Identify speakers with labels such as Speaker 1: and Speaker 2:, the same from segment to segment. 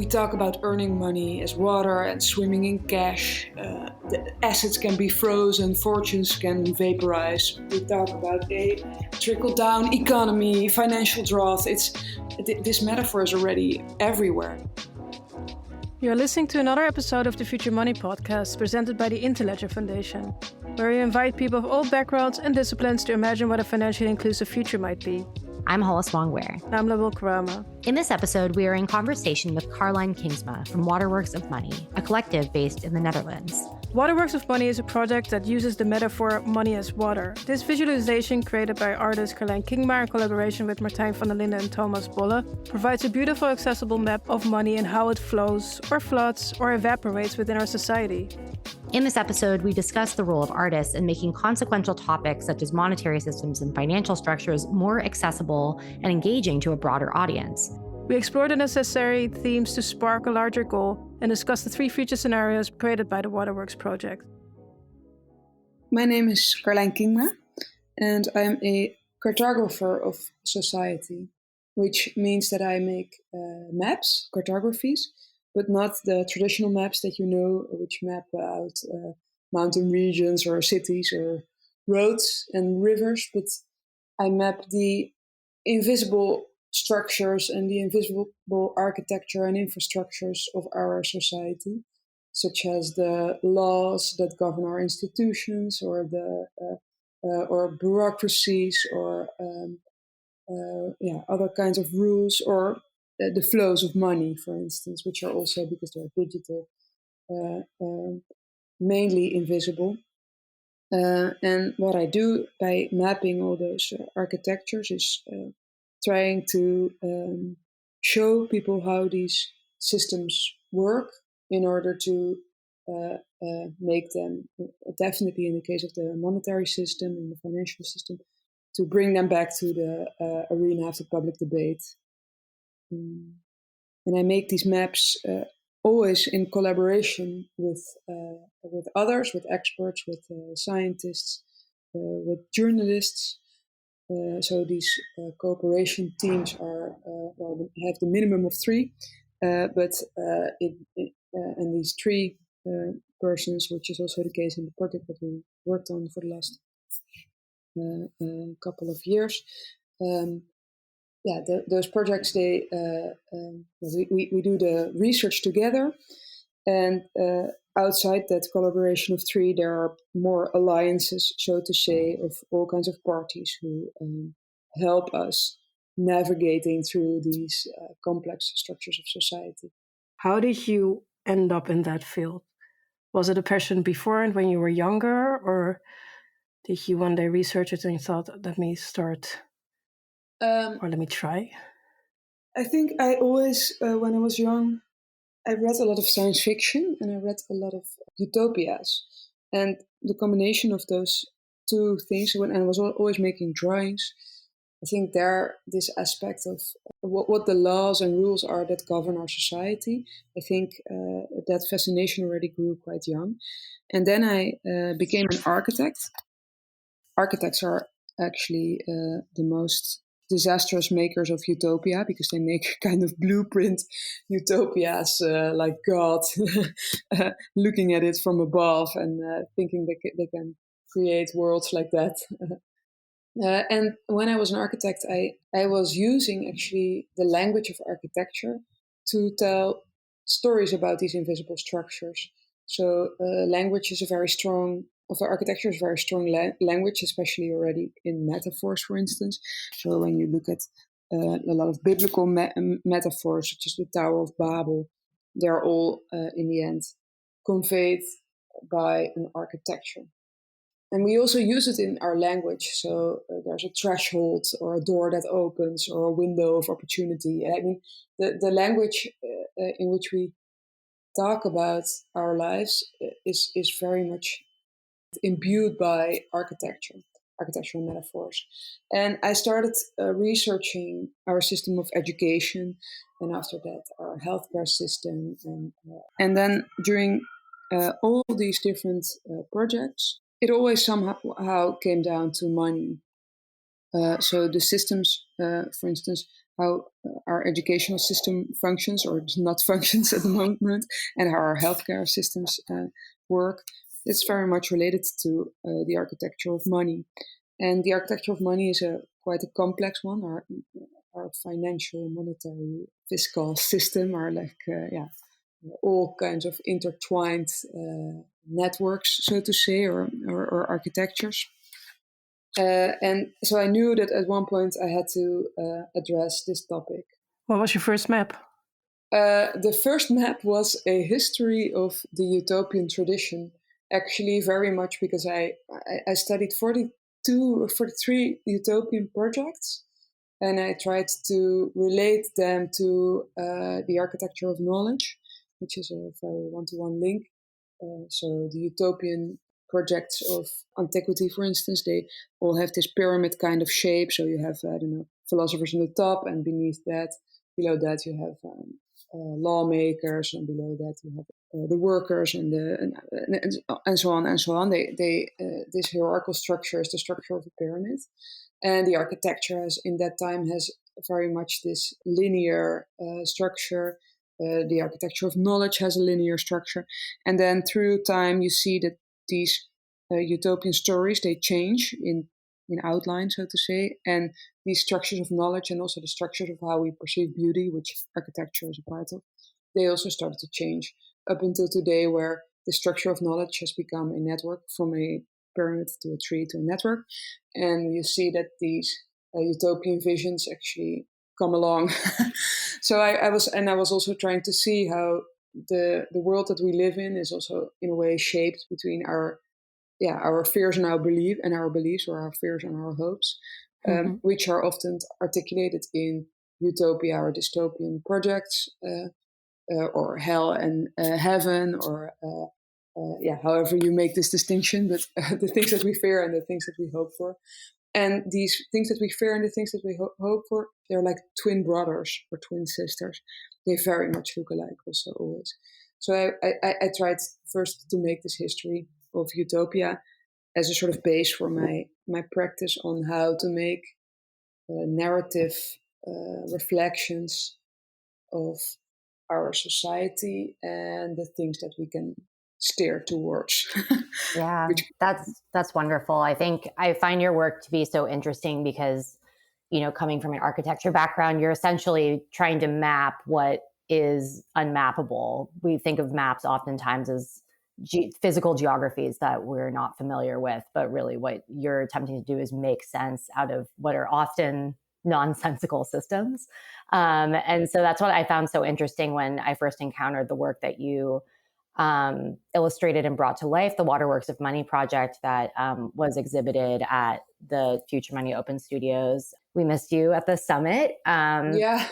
Speaker 1: We talk about earning money as water and swimming in cash. The assets can be frozen, fortunes can vaporize. We talk about a trickle-down economy, financial drought. This metaphor is already everywhere.
Speaker 2: You're listening to another episode of the Future Money podcast presented by the Interledger Foundation, where we invite people of all backgrounds and disciplines to imagine what a financially inclusive future might be.
Speaker 3: I'm Hollis Wongware.
Speaker 2: I'm Label Karama.
Speaker 3: In this episode, we are in conversation with Carlijn Kingma from Waterworks of Money, a collective based in the Netherlands.
Speaker 2: Waterworks of Money is a project that uses the metaphor money as water. This visualization, created by artist Carlijn Kingma in collaboration with Martijn van der Linden and Thomas Bolle, provides a beautiful, accessible map of money and how it flows, or floods, or evaporates within our society.
Speaker 3: In this episode, we discuss the role of artists in making consequential topics such as monetary systems and financial structures more accessible and engaging to a broader audience.
Speaker 2: We explore the necessary themes to spark a larger goal and discuss the 3 future scenarios created by the Waterworks project.
Speaker 1: My name is Carlijn Kingma, and I'm a cartographer of society, which means that I make maps, cartographies, but not the traditional maps that you know, which map out mountain regions or cities or roads and rivers, but I map the invisible structures and the invisible architecture and infrastructures of our society, such as the laws that govern our institutions, or the or bureaucracies, or other kinds of rules, or the flows of money, for instance, which are also, because they're digital, mainly invisible. And what I do by mapping all those architectures is trying to show people how these systems work in order to make them, definitely in the case of the monetary system and the financial system, to bring them back to the arena of the public debate. And I make these maps always in collaboration with others, with experts, with scientists, with journalists. So these cooperation teams are have the minimum of 3, and these 3 persons, which is also the case in the project that we worked on for the last couple of years. Those projects, we do the research together, and outside that collaboration of 3, there are more alliances, so to say, of all kinds of parties who help us navigating through these complex structures of society.
Speaker 2: How did you end up in that field? Was it a passion before and when you were younger, or did you one day research it and you thought, let me start, or let me try?
Speaker 1: I think I always, when I was young, I read a lot of science fiction and I read a lot of utopias. And the combination of those 2 things, and I was always making drawings, I think this aspect of what the laws and rules are that govern our society, I think that fascination already grew quite young. And then I became an architect. Architects are actually the most disastrous makers of utopia, because they make kind of blueprint utopias, like God looking at it from above and thinking they can create worlds like that. And when I was an architect, I was using actually the language of architecture to tell stories about these invisible structures. So language is architecture is a very strong language, especially already in metaphors, for instance. So when you look at a lot of biblical metaphors, such as the Tower of Babel, they're all, in the end, conveyed by an architecture. And we also use it in our language. So there's a threshold, or a door that opens, or a window of opportunity. I mean, the language in which we talk about our lives is very much imbued by architectural metaphors. And I started researching our system of education, and after that our healthcare system, and then during all these different projects, it always somehow came down to money. So the systems, for instance, how our educational system functions or not functions at the moment, and how our healthcare systems work. It's very much related to the architecture of money. And the architecture of money is quite a complex one. Our financial, monetary, fiscal system are like, all kinds of intertwined networks, so to say, or architectures. And so I knew that at one point I had to address this topic.
Speaker 2: What was your first map?
Speaker 1: The first map was a history of the utopian tradition, actually very much because I studied 42 or 43 utopian projects, and I tried to relate them to the architecture of knowledge, which is a very one-to-one link. So the utopian projects of antiquity, for instance, they all have this pyramid kind of shape. So you have, I don't know, philosophers on the top, and beneath that, below that, you have lawmakers, and below that you have the workers and so on and so on. This hierarchical structure is the structure of a pyramid, and the architecture in that time has very much this linear structure. The architecture of knowledge has a linear structure, and then through time you see that these utopian stories, they change in outline, so to say, and these structures of knowledge and also the structures of how we perceive beauty, which architecture is a part of, they also started to change up until today, where the structure of knowledge has become a network, from a pyramid to a tree to a network, and you see that these utopian visions actually come along. So I was also trying to see how the world that we live in is also in a way shaped between our fears and our beliefs, or our fears and our hopes, which are often articulated in utopia or dystopian projects, or hell and heaven, or however you make this distinction, but the things that we fear and the things that we hope for. And these things that we fear and the things that we hope for, they're like twin brothers or twin sisters. They very much look alike also, always. So I tried first to make this history of utopia as a sort of base for my practice on how to make narrative reflections of our society and the things that we can steer towards.
Speaker 3: Yeah, that's wonderful. I think I find your work to be so interesting because, coming from an architecture background, you're essentially trying to map what is unmappable. We think of maps oftentimes as physical geographies that we're not familiar with, but really what you're attempting to do is make sense out of what are often nonsensical systems. And so that's what I found so interesting when I first encountered the work that you illustrated and brought to life, the Waterworks of Money project that was exhibited at the Future Money Open Studios. We missed you at the summit.
Speaker 1: I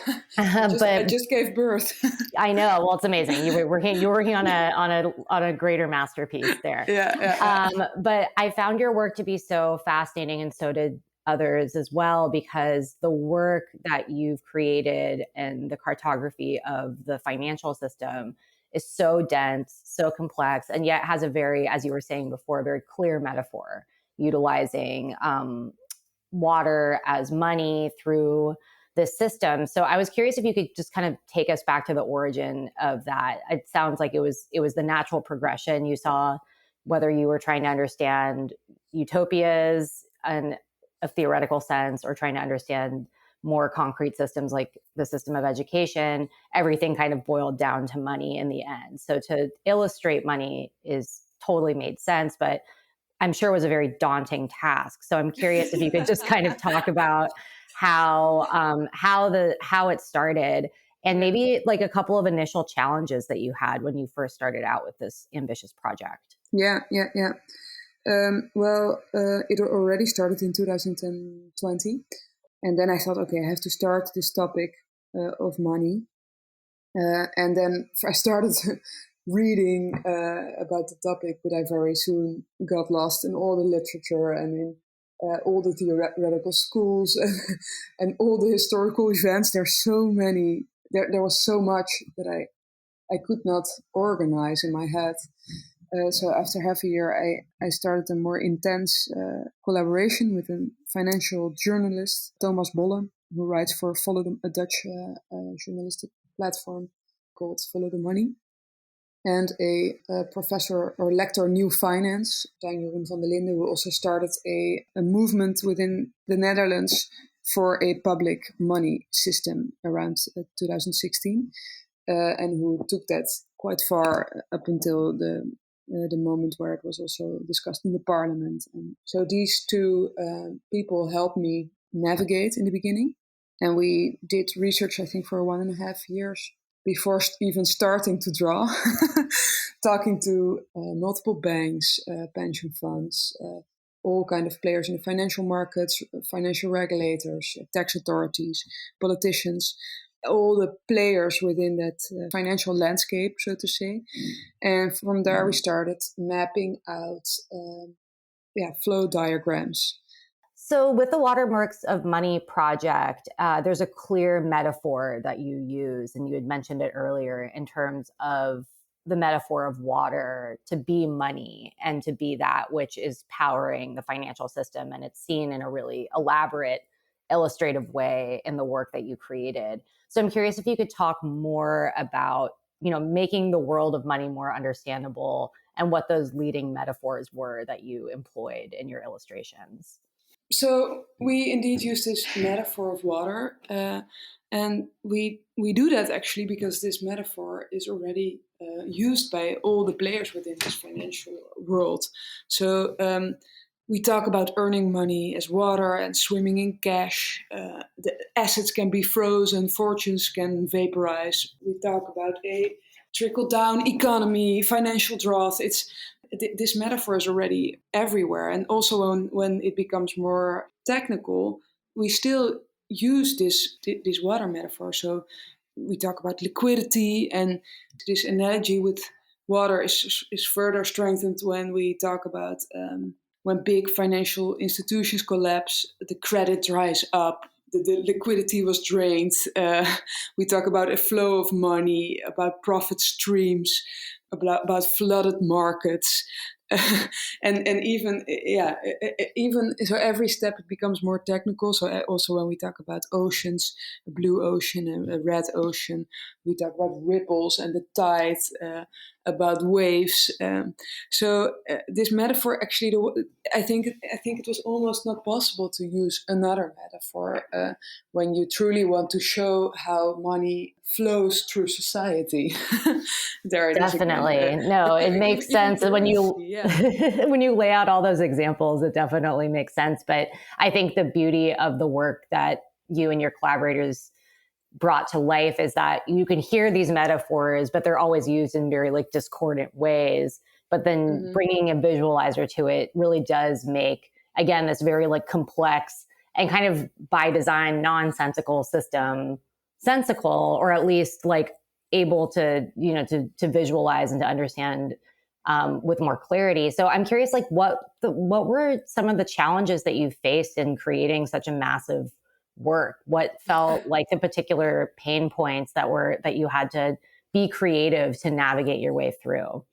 Speaker 1: just gave birth.
Speaker 3: I know. Well, it's amazing. You were working on a greater masterpiece there.
Speaker 1: Yeah.
Speaker 3: But I found your work to be so fascinating, and so did others as well, because the work that you've created and the cartography of the financial system is so dense, so complex, and yet has a very, as you were saying before, very clear metaphor, utilizing water as money through this system. So I was curious if you could just kind of take us back to the origin of that. It sounds like it was the natural progression you saw, whether you were trying to understand utopias in a theoretical sense or trying to understand more concrete systems like the system of education. Everything kind of boiled down to money in the end. So to illustrate money is totally made sense, but I'm sure it was a very daunting task. So I'm curious if you could just kind of talk about how it started, and maybe like a couple of initial challenges that you had when you first started out with this ambitious project.
Speaker 1: Yeah. It already started in 2020. And then I thought, okay, I have to start this topic of money. And then I started reading about the topic, but I very soon got lost in all the literature and in all the theoretical schools and all the historical events. There's so many, there was so much that I could not organize in my head. So after half a year, I started a more intense collaboration with a financial journalist, Thomas Bolle, who writes for a Dutch journalistic platform called Follow the Money, and a professor or lector New Finance, Jeroen van der Linden, who also started a movement within the Netherlands for a public money system around 2016, and who took that quite far up until the moment where it was also discussed in the parliament. And so these two people helped me navigate in the beginning. And we did research, I think, for 1.5 years before even starting to draw, talking to multiple banks, pension funds, all kind of players in the financial markets, financial regulators, tax authorities, politicians, all the players within that financial landscape, so to say. And from there, we started mapping out flow diagrams.
Speaker 3: So with the Waterworks of Money project, there's a clear metaphor that you use, and you had mentioned it earlier in terms of the metaphor of water to be money and to be that which is powering the financial system. And it's seen in a really elaborate, illustrative way in the work that you created. So I'm curious if you could talk more about, making the world of money more understandable and what those leading metaphors were that you employed in your illustrations.
Speaker 1: So we indeed use this metaphor of water, and we do that actually because this metaphor is already used by all the players within this financial world. So we talk about earning money as water and swimming in cash. The assets can be frozen, fortunes can vaporize. We talk about a trickle-down economy, financial drought. This metaphor is already everywhere. And also when it becomes more technical, we still use this water metaphor. So we talk about liquidity, and this analogy with water is further strengthened when we talk about when big financial institutions collapse, the credit dries up, the liquidity was drained. We talk about a flow of money, about profit streams, about flooded markets, and even so every step it becomes more technical. So also when we talk about oceans, a blue ocean and a red ocean, we talk about ripples and the tide, about waves. So this metaphor actually, I think it was almost not possible to use another metaphor when you truly want to show how money flows through society.
Speaker 3: Definitely. It makes sense when you when you lay out all those examples, it definitely makes sense. But I think the beauty of the work that you and your collaborators brought to life is that you can hear these metaphors, but they're always used in very discordant ways. But then bringing a visualizer to it really does make, again, this very complex and kind of by design nonsensical system sensical, or at least able to to visualize and to understand with more clarity. So I'm curious, what were some of the challenges that you faced in creating such a massive work? What felt like the particular pain points that you had to be creative to navigate your way through?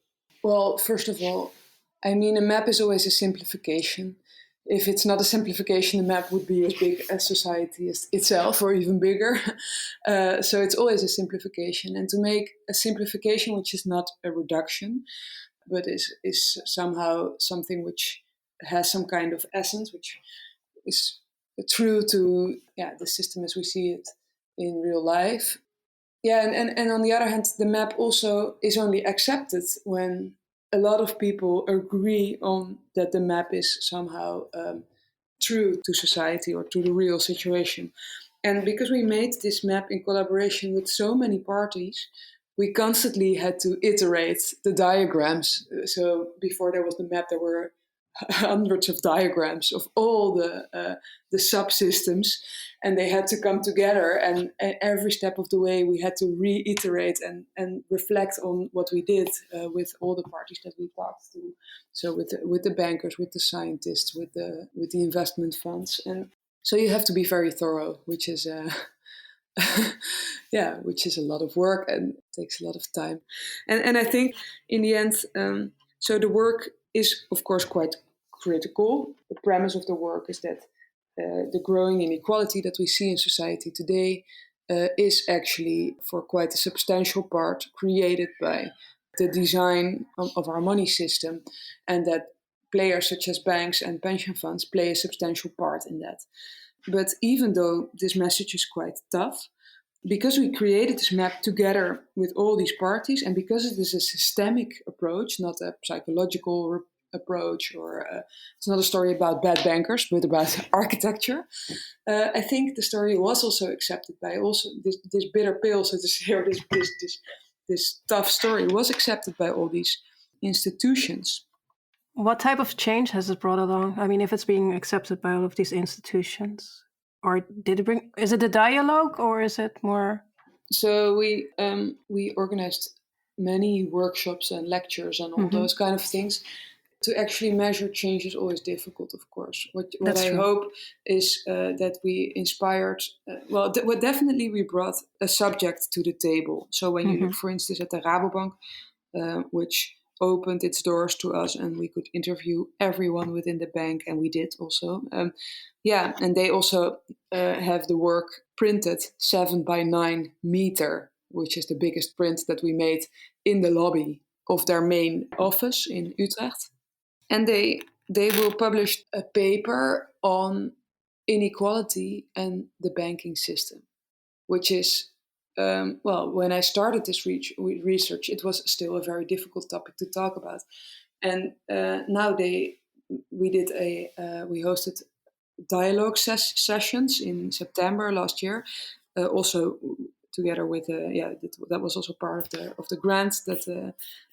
Speaker 1: Well, first of all, I mean, a map is always a simplification. If it's not a simplification, the map would be as big as society itself, or even bigger. So it's always a simplification. And to make a simplification which is not a reduction, but is somehow something which has some kind of essence, which is true to the system as we see it in real life. And on the other hand, the map also is only accepted when a lot of people agree on that the map is somehow true to society or to the real situation. And because we made this map in collaboration with so many parties, we constantly had to iterate the diagrams. So before there was the map, there were hundreds of diagrams of all the subsystems, and they had to come together. And every step of the way, we had to reiterate and reflect on what we did with all the parties that we talked to. So with the bankers, with the scientists, with the investment funds, and so you have to be very thorough, which is which is a lot of work and takes a lot of time. And I think in the end, so the work is, of course, quite critical. The premise of the work is that the growing inequality that we see in society today is actually for quite a substantial part created by the design of our money system, and that players such as banks and pension funds play a substantial part in that. But even though this message is quite tough, because we created this map together with all these parties, and because it is a systemic approach, not a psychological approach, or it's not a story about bad bankers, but about architecture. I think the story was also accepted by also this bitter pill, so to say, or this tough story was accepted by all these institutions.
Speaker 2: What type of change has it brought along? I mean, if it's being accepted by all of these institutions, or did it bring? Is it a dialogue, or is it more?
Speaker 1: So we organized many workshops and lectures and all those kind of things. To actually measure change is always difficult, of course. What I hope is that we inspired. Definitely we brought a subject to the table. So when you look, for instance, at the Rabobank, which opened its doors to us, and we could interview everyone within the bank, and we did also. And they also have the work printed 7x9 meter, which is the biggest print that we made in the lobby of their main office in Utrecht. And they will publish a paper on inequality and the banking system, which is, when I started this research, it was still a very difficult topic to talk about. And now we hosted dialogue sessions in September last year, also together with that was also part of the grant that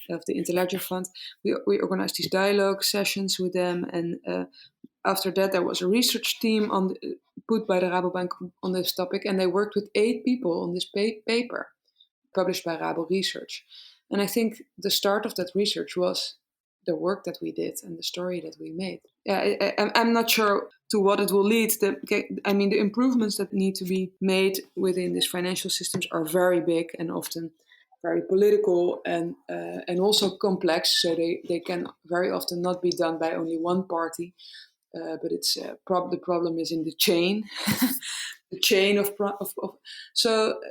Speaker 1: of the Interledger Fund. We organized these dialogue sessions with them, and after that there was a research team put by the Rabobank on this topic, and they worked with 8 people on this paper published by Rabo Research. And I think the start of that research was the work that we did and the story that we made. I'm not sure to what it will lead. The improvements that need to be made within these financial systems are very big and often very political and also complex. So they can very often not be done by only one party. But it's the problem is in the chain, the chain of. So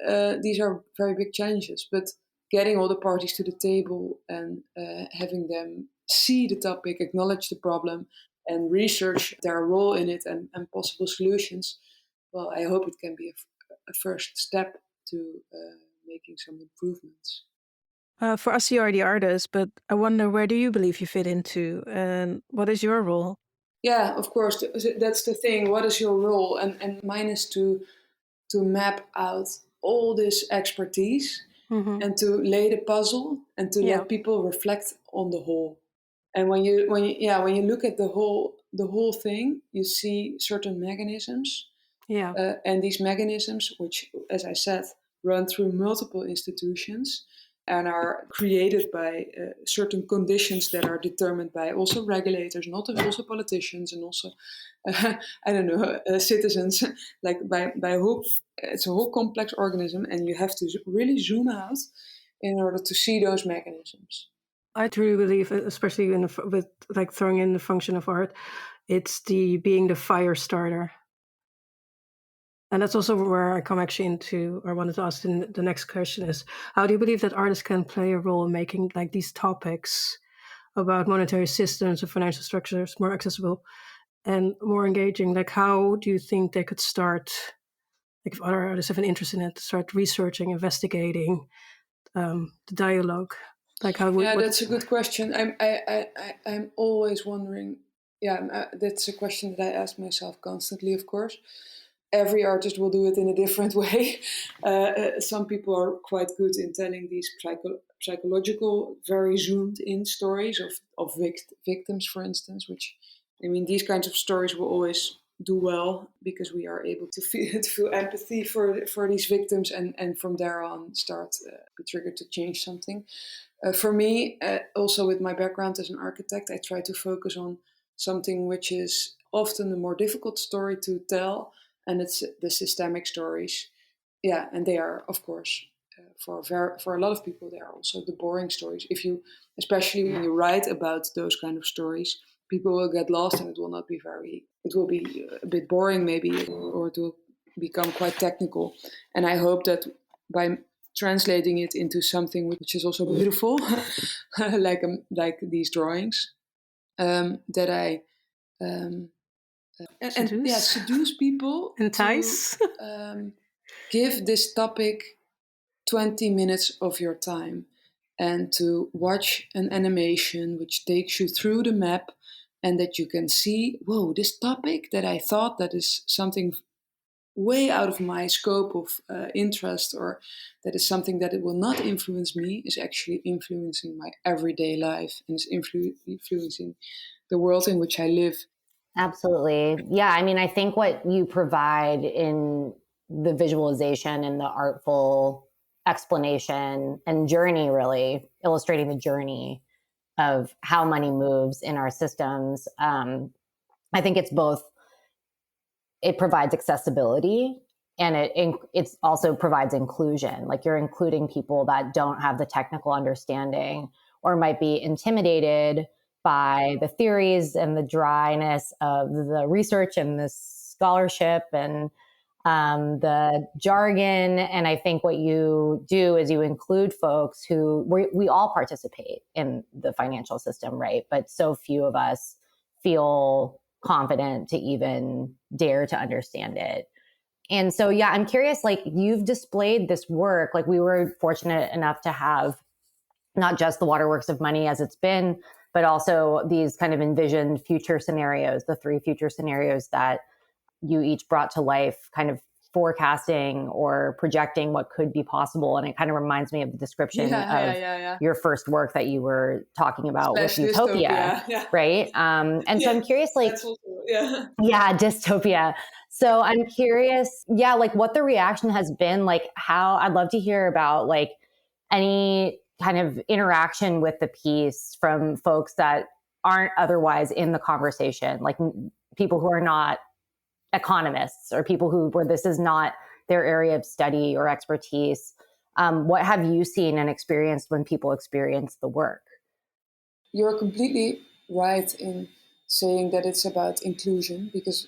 Speaker 1: these are very big challenges. But getting all the parties to the table and having them see the topic, acknowledge the problem, and research their role in it and possible solutions. Well, I hope it can be a first step to making some improvements.
Speaker 2: For us, you are the artist, but I wonder, where do you believe you fit into, and what is your role?
Speaker 1: Yeah, of course, that's the thing. What is your role? And mine is to map out all this expertise and to lay the puzzle and to let people reflect on the whole. And when you look at the whole thing, you see certain mechanisms. And these mechanisms, which, as I said, run through multiple institutions and are created by certain conditions that are determined by also regulators, not also politicians, and also citizens. Like by it's a whole complex organism, and you have to really zoom out in order to see those mechanisms.
Speaker 2: I truly believe, especially with like throwing in the function of art, it's being the fire starter. And that's also where I come actually into, or wanted to ask the next question is, how do you believe that artists can play a role in making like these topics about monetary systems and financial structures more accessible and more engaging? Like, how do you think they could start, like if other artists have an interest in it, to start researching, investigating the dialogue? Like how?
Speaker 1: That's a good question. I'm always wondering. That's a question that I ask myself constantly. Of course, every artist will do it in a different way. Some people are quite good in telling these psychological, very zoomed in stories of victims, for instance. Which, I mean, these kinds of stories will always do well because we are able to feel empathy for these victims, and from there on start be triggered to change something. For me, also with my background as an architect, I try to focus on something which is often a more difficult story to tell, and it's the systemic stories. Yeah, and they are, of course, for a lot of people, they are also the boring stories. Especially when you write about those kind of stories, people will get lost and it will be a bit boring maybe, or it will become quite technical. And I hope that by translating it into something which is also beautiful, like these drawings, that I seduce people,
Speaker 2: entice,
Speaker 1: to give this topic 20 minutes of your time, and to watch an animation which takes you through the map, and that you can see, whoa, this topic that I thought that is something way out of my scope of interest, or that is something that it will not influence me, is actually influencing my everyday life, and is influencing the world in which I live.
Speaker 3: Absolutely. Yeah. I mean, I think what you provide in the visualization and the artful explanation and journey, really illustrating the journey of how money moves in our systems. I think it's both, it provides accessibility, and it also provides inclusion. Like, you're including people that don't have the technical understanding or might be intimidated by the theories and the dryness of the research and the scholarship and the jargon. And I think what you do is you include folks who we all participate in the financial system, right? But so few of us feel confident to even dare to understand it. And so, yeah, I'm curious, like, you've displayed this work. Like, we were fortunate enough to have not just the Waterworks of Money as it's been, but also these kind of envisioned future scenarios, the 3 future scenarios that you each brought to life, kind of forecasting or projecting what could be possible. And it kind of reminds me of the description of your first work that you were talking about with Utopia, right? So I'm curious, like, dystopia. So I'm curious, like, what the reaction has been, like, how I'd love to hear about, like, any kind of interaction with the piece from folks that aren't otherwise in the conversation, like people who are not economists or people where this is not their area of study or expertise. What have you seen and experienced when people experience the work?
Speaker 1: You're completely right in saying that it's about inclusion, because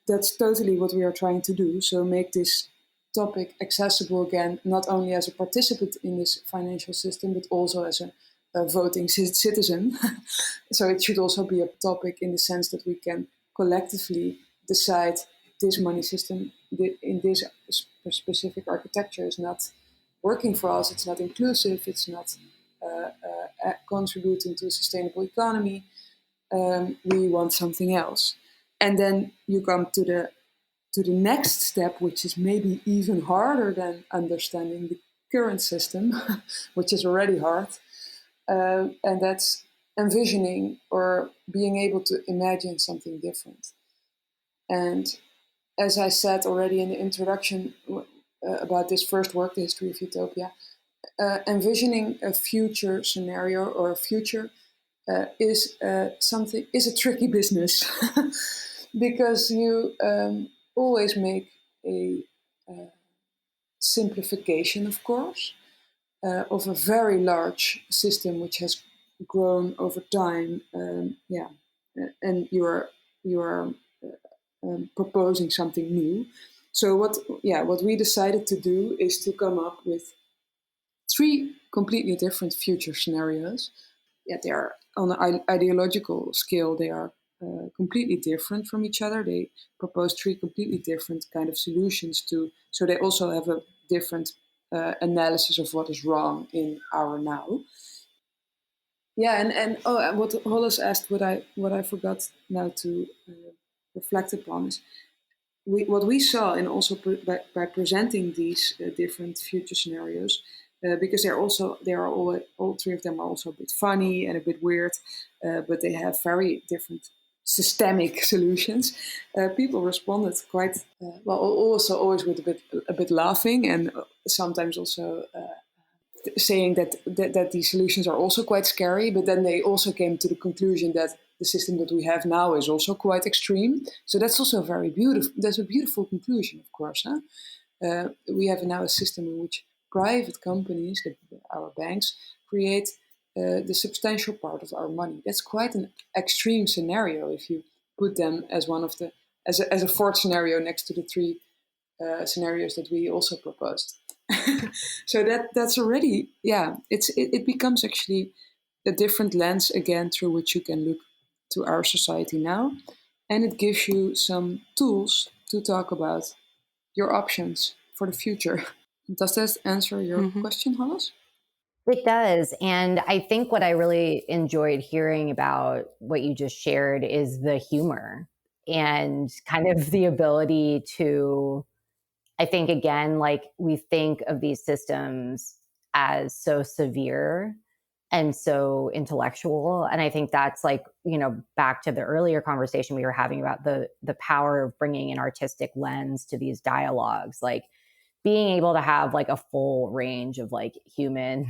Speaker 1: that's totally what we are trying to do. So make this topic accessible again, not only as a participant in this financial system, but also as a voting citizen. So it should also be a topic in the sense that we can collectively decide this money system in this specific architecture is not working for us, it's not inclusive, it's not contributing to a sustainable economy. We want something else. And then you come to the next step, which is maybe even harder than understanding the current system, which is already hard. And that's envisioning or being able to imagine something different. And as I said already in the introduction about this first work, The History of Utopia, envisioning a future scenario or a future is a tricky business because you always make a simplification, of course, of a very large system which has grown over time. And you are proposing something new. So what we decided to do is to come up with 3 completely different future scenarios. They are on an ideological scale. They are completely different from each other. They propose 3 completely different kind of solutions so they also have a different analysis of what is wrong in our now. And what Hollis asked, what I forgot now to reflect upon is what we saw, and also by presenting these different future scenarios, because all 3 of them are also a bit funny and a bit weird, but they have very different systemic solutions. People responded quite well, also always with a bit laughing, and sometimes also saying that these solutions are also quite scary. But then they also came to the conclusion that the system that we have now is also quite extreme. So that's also very beautiful. That's a beautiful conclusion, of course. We have now a system in which private companies, our banks, create the substantial part of our money. That's quite an extreme scenario if you put them as one of the as a fourth scenario next to the three scenarios that we also proposed. So that's already it becomes actually a different lens again through which you can look to our society now, and it gives you some tools to talk about your options for the future. Does that answer your question, Hannes?
Speaker 3: It does. And I think what I really enjoyed hearing about what you just shared is the humor and kind of the ability to, I think, again, like we think of these systems as so severe and so intellectual. And I think that's like, back to the earlier conversation we were having about the power of bringing an artistic lens to these dialogues, like being able to have like a full range of like human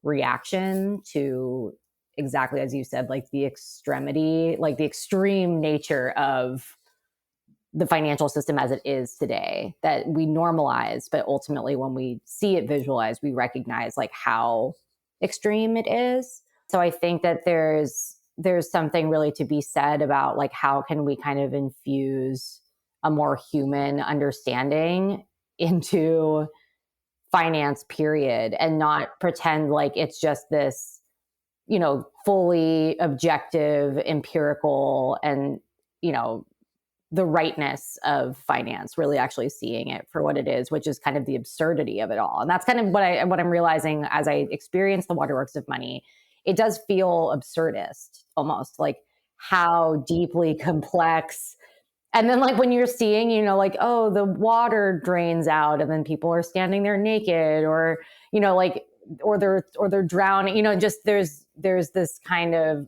Speaker 3: reaction to exactly as you said, like the extremity, like the extreme nature of the financial system as it is today that we normalize, but ultimately when we see it visualized, we recognize like how extreme it is. So I think that there's something really to be said about like how can we kind of infuse a more human understanding into finance period and not pretend like it's just this, fully objective, empirical, and, the rightness of finance, really actually seeing it for what it is, which is kind of the absurdity of it all. And that's kind of what I'm realizing as I experience the Waterworks of Money. It does feel absurdist almost, like how deeply complex. And then like when you're seeing, like, oh, the water drains out and then people are standing there naked or, like, or they're drowning, just there's this kind of,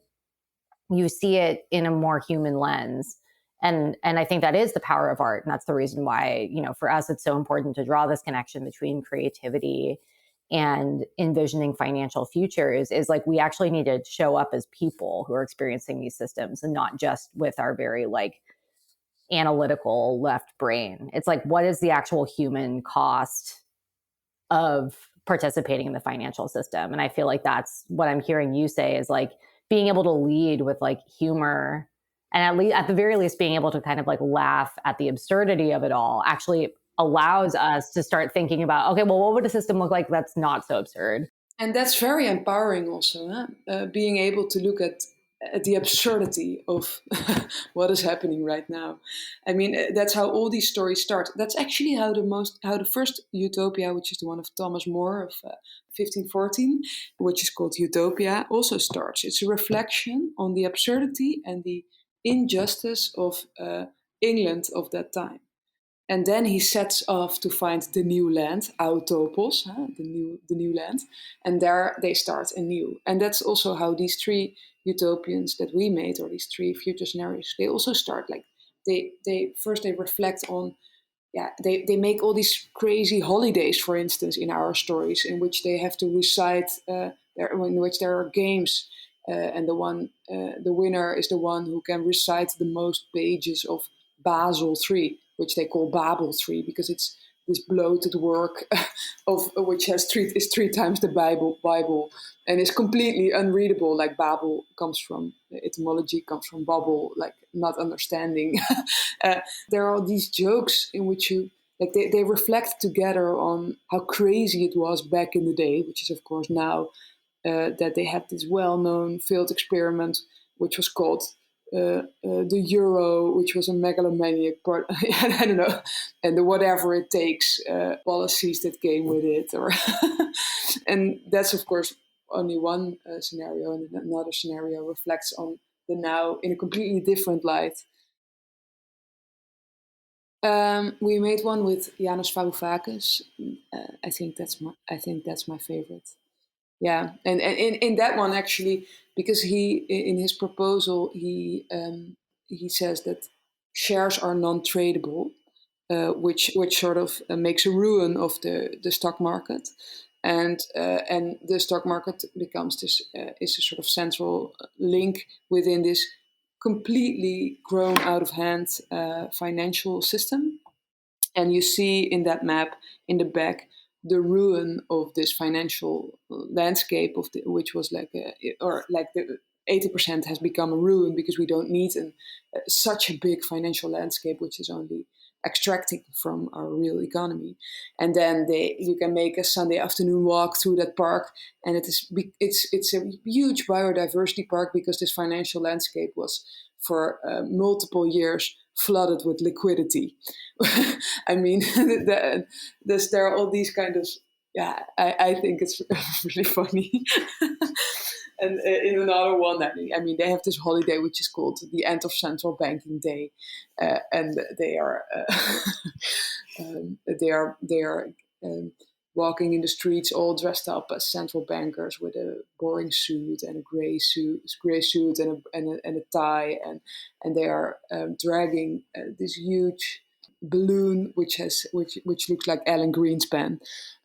Speaker 3: you see it in a more human lens. And I think that is the power of art. And that's the reason why, for us, it's so important to draw this connection between creativity and envisioning financial futures is like, we actually need to show up as people who are experiencing these systems and not just with our very like analytical left brain. It's like, what is the actual human cost of participating in the financial system? And I feel like that's what I'm hearing you say is like being able to lead with like humor and at the very least being able to kind of like laugh at the absurdity of it all actually allows us to start thinking about, okay, well, what would a system look like that's not so absurd?
Speaker 1: And that's very empowering also, huh? Being able to look at the absurdity of what is happening right now. I mean, that's how all these stories start. That's actually how the first utopia, which is the one of Thomas More of 1514, which is called Utopia, also starts. It's a reflection on the absurdity and the injustice of England of that time. And then he sets off to find the new land, Autopos, the new land, and there they start anew. And that's also how these three utopians that we made, or these three future scenarios, they also start like they first they reflect on, they make all these crazy holidays, for instance, in our stories, in which they have to recite, in which there are games, and the winner is the one who can recite the most pages of Basel III, which they call Babel 3 because it's this bloated work of which is three times the Bible, and is completely unreadable. Like Babel comes from etymology, comes from bubble, like not understanding. There are these jokes in which you like they reflect together on how crazy it was back in the day, which is of course now that they had this well-known failed experiment, which was called the euro, which was a megalomaniac part, I don't know, and the whatever it takes policies that came with it, or and that's of course only one scenario, and another scenario reflects on the now in a completely different light. We made one with Janos Varoufakis. I think that's my favorite. Yeah, and in that one actually, because he in his proposal he says that shares are non-tradable, which sort of makes a ruin of the stock market, and the stock market becomes this is a sort of central link within this completely grown out of hand financial system. And you see in that map in the back the ruin of this financial landscape which was like the 80% has become a ruin because we don't need such a big financial landscape which is only extracting from our real economy. And then you can make a Sunday afternoon walk through that park, and it's a huge biodiversity park because this financial landscape was for multiple years flooded with liquidity. I mean, there are all these kind of, I think it's really funny. And in another one, I mean, they have this holiday which is called the End of Central Banking Day, and they are walking in the streets all dressed up as central bankers with a boring suit and a gray suit and a tie, and they are dragging this huge balloon which looks like Alan Greenspan,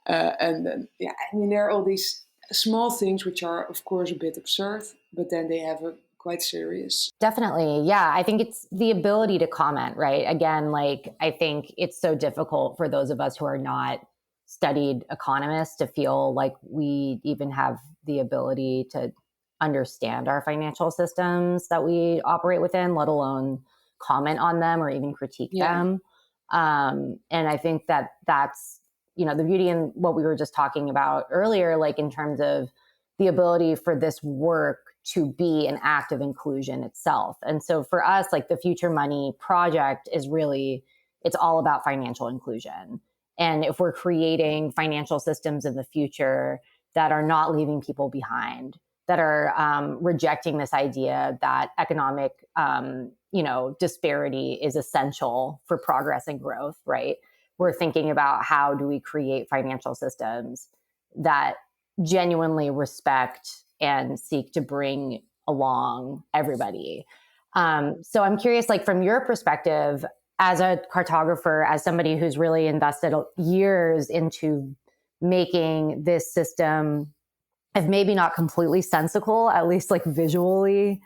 Speaker 1: and then I mean, there are all these small things which are of course a bit absurd, but then they have a quite serious.
Speaker 3: Definitely. Yeah. I think it's the ability to comment, right? Again, like, I think it's so difficult for those of us who are not studied economists to feel like we even have the ability to understand our financial systems that we operate within, let alone comment on them or even critique them. And I think that's, the beauty in what we were just talking about earlier, like in terms of the ability for this work to be an act of inclusion itself. And so for us, like the Future Money project is really, it's all about financial inclusion. And if we're creating financial systems in the future that are not leaving people behind, that are rejecting this idea that economic, disparity is essential for progress and growth, right? We're thinking about how do we create financial systems that genuinely respect and seek to bring along everybody. So I'm curious, like from your perspective, as a cartographer, as somebody who's really invested years into making this system, if maybe not completely sensical, at least like visually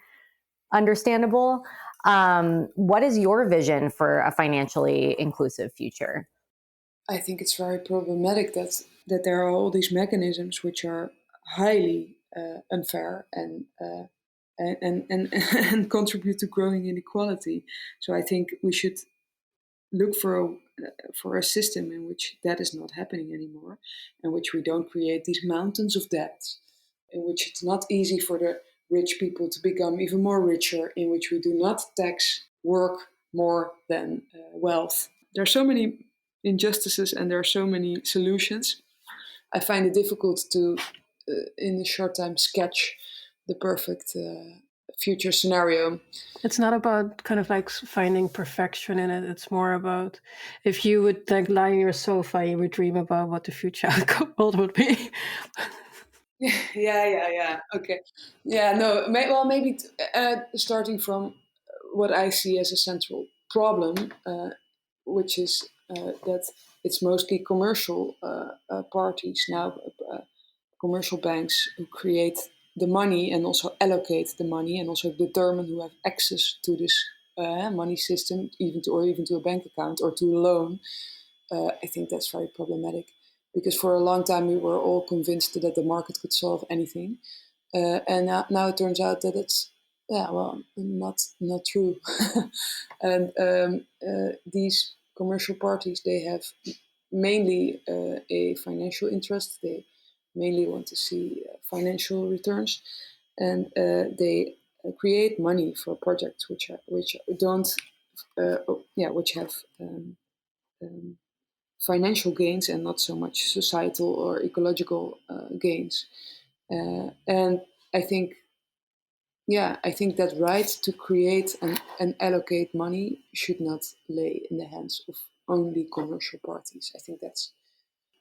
Speaker 3: understandable, what is your vision for a financially inclusive future?
Speaker 1: I think it's very problematic that there are all these mechanisms which are highly unfair and contribute to growing inequality. So I think we should look for a system in which that is not happening anymore, in which we don't create these mountains of debt, in which it's not easy for the rich people to become even more richer, in which we do not tax work more than wealth. There are so many injustices and there are so many solutions. I find it difficult to, in a short time, sketch the perfect future scenario.
Speaker 2: It's not about kind of like finding perfection in it. It's more about if you would like lie on your sofa, you would dream about what the future outcome world would be.
Speaker 1: Yeah. Okay. Yeah, no. Maybe starting from what I see as a central problem, which is that it's mostly commercial parties now, commercial banks who create the money and also allocate the money and also determine who have access to this money system, even to a bank account or to a loan. I think that's very problematic because for a long time we were all convinced that the market could solve anything, and now it turns out that it's not true. And these commercial parties, they have mainly a financial interest. They mainly want to see financial returns, and they create money for projects which have financial gains and not so much societal or ecological gains. And I think that right to create and allocate money should not lay in the hands of only commercial parties. I think that's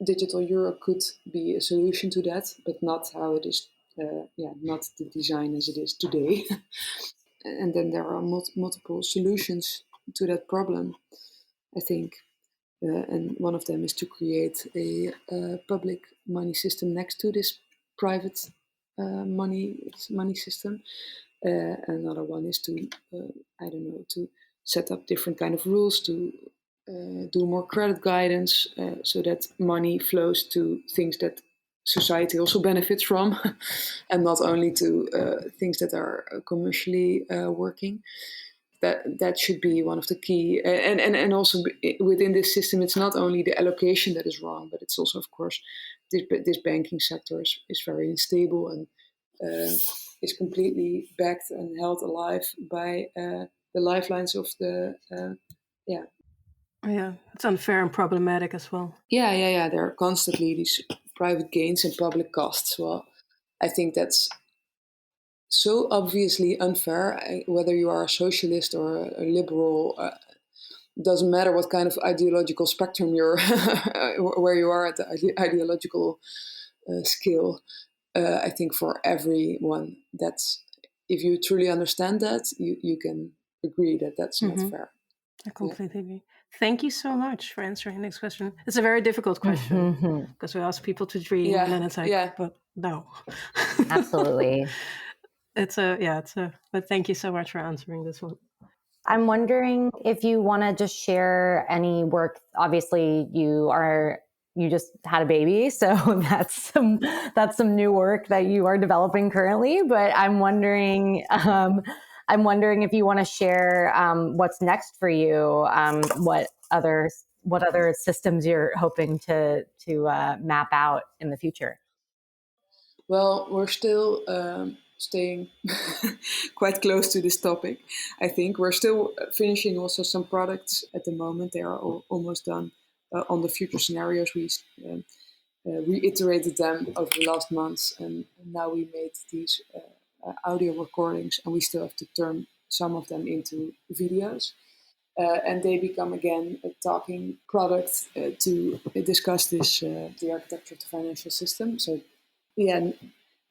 Speaker 1: Digital Euro could be a solution to that, but not how it is. Not the design as it is today. And then there are multiple solutions to that problem, I think. And one of them is to create a public money system next to this private money system. Another one is to to set up different kind of rules to do more credit guidance so that money flows to things that society also benefits from and not only to things that are commercially working. That should be one of the key. And also within this system, it's not only the allocation that is wrong, but it's also, of course, this banking sector is very unstable and is completely backed and held alive by the lifelines of the
Speaker 2: Yeah, it's unfair and problematic as well.
Speaker 1: Yeah. There are constantly these private gains and public costs. Well, I think that's so obviously unfair. Whether you are a socialist or a liberal, doesn't matter what kind of ideological spectrum you're, where you are at the ideological scale. I think for everyone, that's if you truly understand that, you can agree that that's not fair.
Speaker 2: I completely agree. Thank you so much for answering this question. It's a very difficult question because we ask people to dream and then it's like, but no.
Speaker 3: Absolutely.
Speaker 2: But thank you so much for answering this one.
Speaker 3: I'm wondering if you want to just share any work. Obviously, you just had a baby, so that's some new work that you are developing currently. But I'm wondering if you want to share what's next for you. What other systems you're hoping to map out in the future?
Speaker 1: Well, we're still staying quite close to this topic. I think we're still finishing also some products at the moment. They are almost done. On the future scenarios, we reiterated them over the last months, and now we made these audio recordings, and we still have to turn some of them into videos. And they become again a talking product to discuss the architecture of the financial system. So, yeah,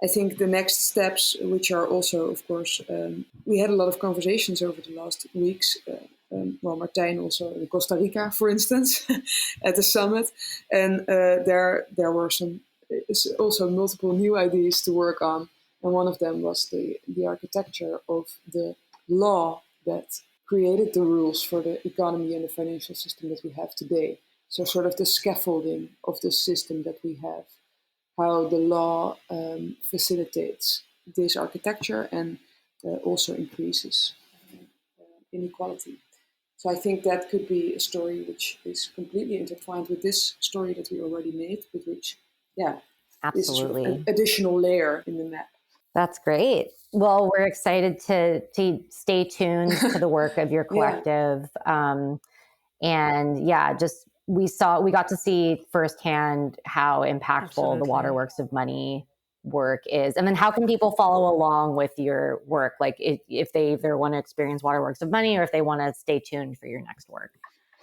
Speaker 1: I think the next steps, which are also, of course, we had a lot of conversations over the last weeks. Martijn also in Costa Rica, for instance, at the summit, and there were also multiple new ideas to work on, and one of them was the architecture of the law that created the rules for the economy and the financial system that we have today. So sort of the scaffolding of the system that we have, how the law facilitates this architecture and also increases inequality. So I think that could be a story which is completely intertwined with this story that we already made, with which,
Speaker 3: absolutely,
Speaker 1: is sort of an additional layer in the map.
Speaker 3: That's great. Well, we're excited to stay tuned to the work of your collective. We got to see firsthand how impactful the Waterworks of Money work is. And then how can people follow along with your work? Like if they either want to experience Waterworks of Money or if they want to stay tuned for your next work?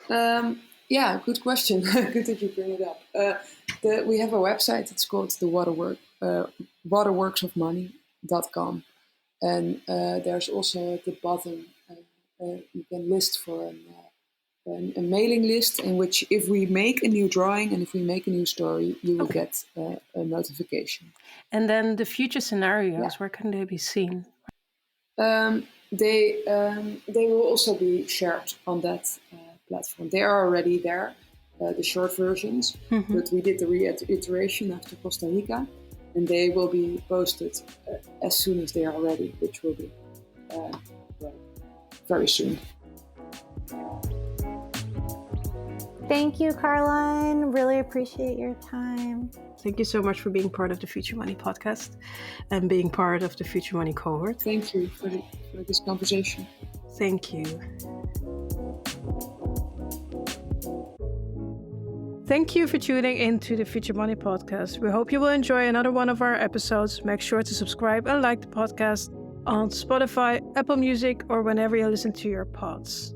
Speaker 1: Good question. Good that you bring it up. We have a website. It's called the waterworksofmoney.com. And there's also at the bottom, you can list for a mailing list in which if we make a new drawing and if we make a new story, you will get a notification.
Speaker 2: And then the future scenarios, where can they be seen?
Speaker 1: They will also be shared on that platform. They are already there, the short versions, but we did the reiteration after Costa Rica, and they will be posted as soon as they are ready, which will be very soon.
Speaker 3: Thank you, Carlijn. Really appreciate your time.
Speaker 2: Thank you so much for being part of the Future Money podcast and being part of the Future Money cohort.
Speaker 1: Thank you for this conversation.
Speaker 2: Thank you. Thank you for tuning in to the Future Money podcast. We hope you will enjoy another one of our episodes. Make sure to subscribe and like the podcast on Spotify, Apple Music, or whenever you listen to your pods.